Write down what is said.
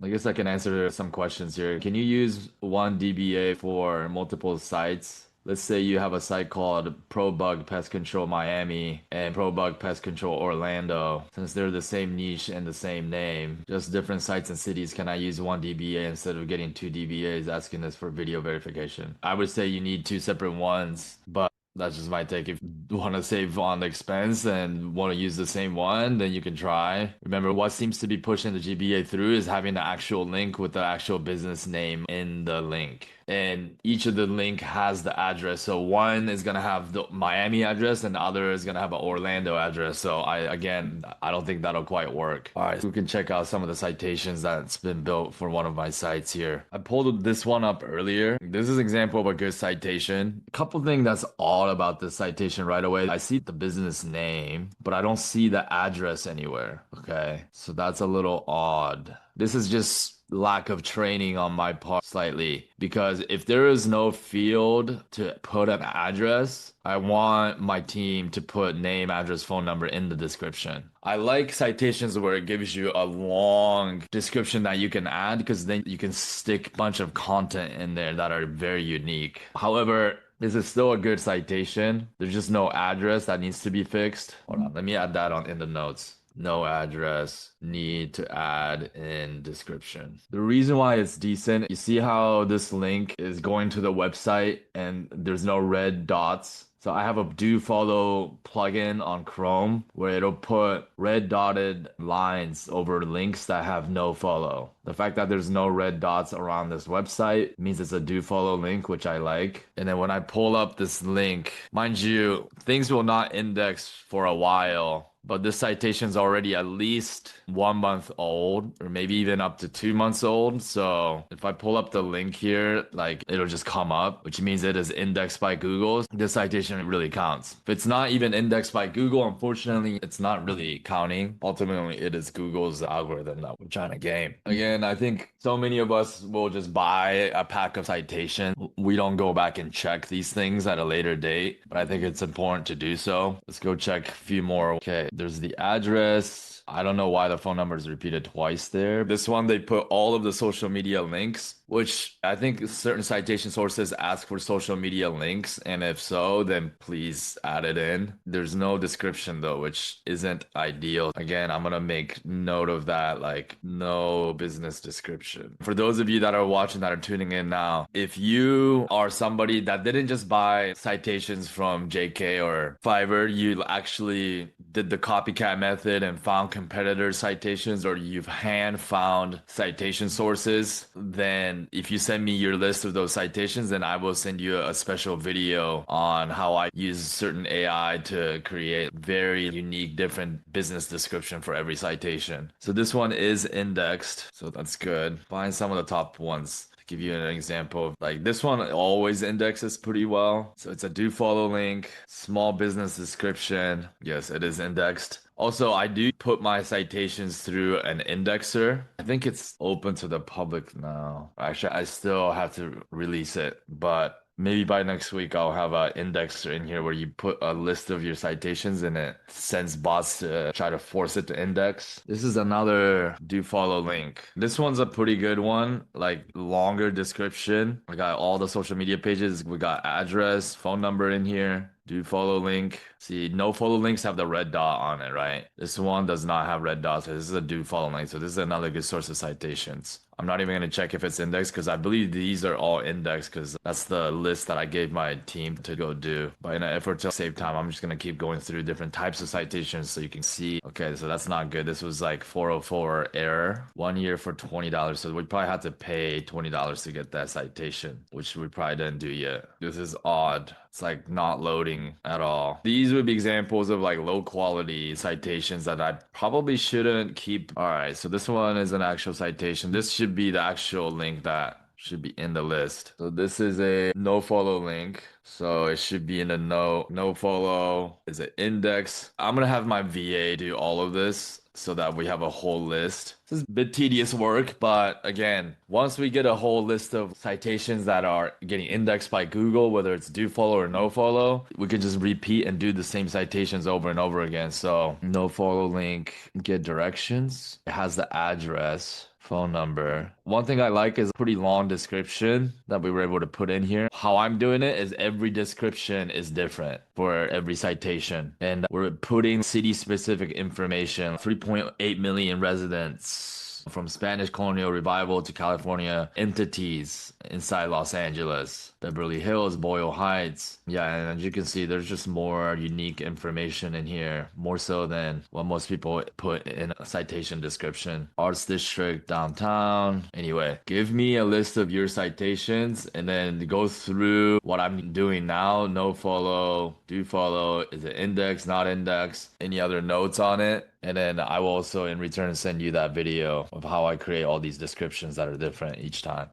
I guess I can answer some questions here. Can you use one DBA for multiple sites? Let's say you have a site called ProBug Pest Control Miami and ProBug Pest Control Orlando. Since they're the same niche and the same name, just different sites and cities, can I use one DBA instead of getting two DBAs asking us for video verification? I would say you need two separate ones, but that's just my take. If you want to save on the expense and want to use the same one, then you can try. Remember, what seems to be pushing the GBA through is having the actual link with the actual business name in the link. And each of the link has the address. So one is gonna have the Miami address and the other is gonna have an Orlando address. So I don't think that'll quite work. All right, so we can check out some of the citations that's been built for one of my sites here. I pulled this one up earlier. This is an example of a good citation. A couple things that's odd about this citation right away. I see the business name, but I don't see the address anywhere. Okay, so that's a little odd. This is just lack of training on my part slightly, because if there is no field to put an address, I want my team to put name, address, phone number in the description. I like citations where it gives you a long description that you can add, because then you can stick a bunch of content in there that are very unique. However, this is still a good citation. There's just no address that needs to be fixed. Hold on, let me add that on in the notes. No address, need to add in description. The reason why it's decent, you see how this link is going to the website and there's no red dots. So I have a DoFollow plugin on Chrome where it'll put red dotted lines over links that have NoFollow. The fact that there's no red dots around this website means it's a DoFollow link, which I like. And then when I pull up this link, mind you, things will not index for a while. But this citation is already at least 1 month old, or maybe even up to 2 months old. So if I pull up the link here, like it'll just come up, which means it is indexed by Google. This citation really counts. If it's not even indexed by Google, unfortunately, it's not really counting. Ultimately, it is Google's algorithm that we're trying to game. Again, I think so many of us will just buy a pack of citations. We don't go back and check these things at a later date, but I think it's important to do so. Let's go check a few more. Okay. There's the address. I don't know why the phone number is repeated twice there. This one, they put all of the social media links, which I think certain citation sources ask for social media links. And if so, then please add it in. There's no description though, which isn't ideal. Again, I'm going to make note of that, like no business description. For those of you that are watching, that are tuning in now, if you are somebody that didn't just buy citations from JK or Fiverr, you actually did the copycat method and found competitor citations, or you've hand found citation sources, then if you send me your list of those citations, then I will send you a special video on how I use certain AI to create very unique, different business description for every citation. So this one is indexed, so that's good. Find some of the top ones. Give you an example of like this one always indexes pretty well. So it's a DoFollow link, small business description. Yes, it is indexed. Also, I do put my citations through an indexer. I think it's open to the public now. Actually, I still have to release it, but maybe by next week, I'll have an indexer in here where you put a list of your citations and it sends bots to try to force it to index. This is another DoFollow link. This one's a pretty good one, like longer description. We got all the social media pages. We got address, phone number in here. DoFollow link. See, NoFollow links have the red dot on it, right? This one does not have red dots. So this is a DoFollow link. So this is another good source of citations. I'm not even going to check if it's indexed because I believe these are all indexed because that's the list that I gave my team to go do. But in an effort to save time, I'm just going to keep going through different types of citations so you can see. Okay, so that's not good. This was like 404 error. 1 year for $20. So we probably had to pay $20 to get that citation, which we probably didn't do yet. This is odd. It's like not loading at all. These would be examples of like low quality citations that I probably shouldn't keep. All right, so this one is an actual citation. This should be the actual link that should be in the list. So this is a NoFollow link. So it should be in the NoFollow is an index. I'm gonna have my VA do all of this so that we have a whole list. This is a bit tedious work, but again, once we get a whole list of citations that are getting indexed by Google, whether it's DoFollow or NoFollow, we can just repeat and do the same citations over and over again. So NoFollow link, get directions. It has the address. phone number. One thing I like is a pretty long description that we were able to put in here. How I'm doing it is every description is different for every citation. And we're putting city-specific information, 3.8 million residents. From Spanish colonial revival to California entities inside Los Angeles, Beverly Hills, Boyle Heights. Yeah, and as you can see, there's just more unique information in here, more so than what most people put in a citation description. Arts District, downtown. Anyway, give me a list of your citations and then go through what I'm doing now. No follow, do follow, is it index, not index, any other notes on it. And then I will also in return send you that video of how I create all these descriptions that are different each time.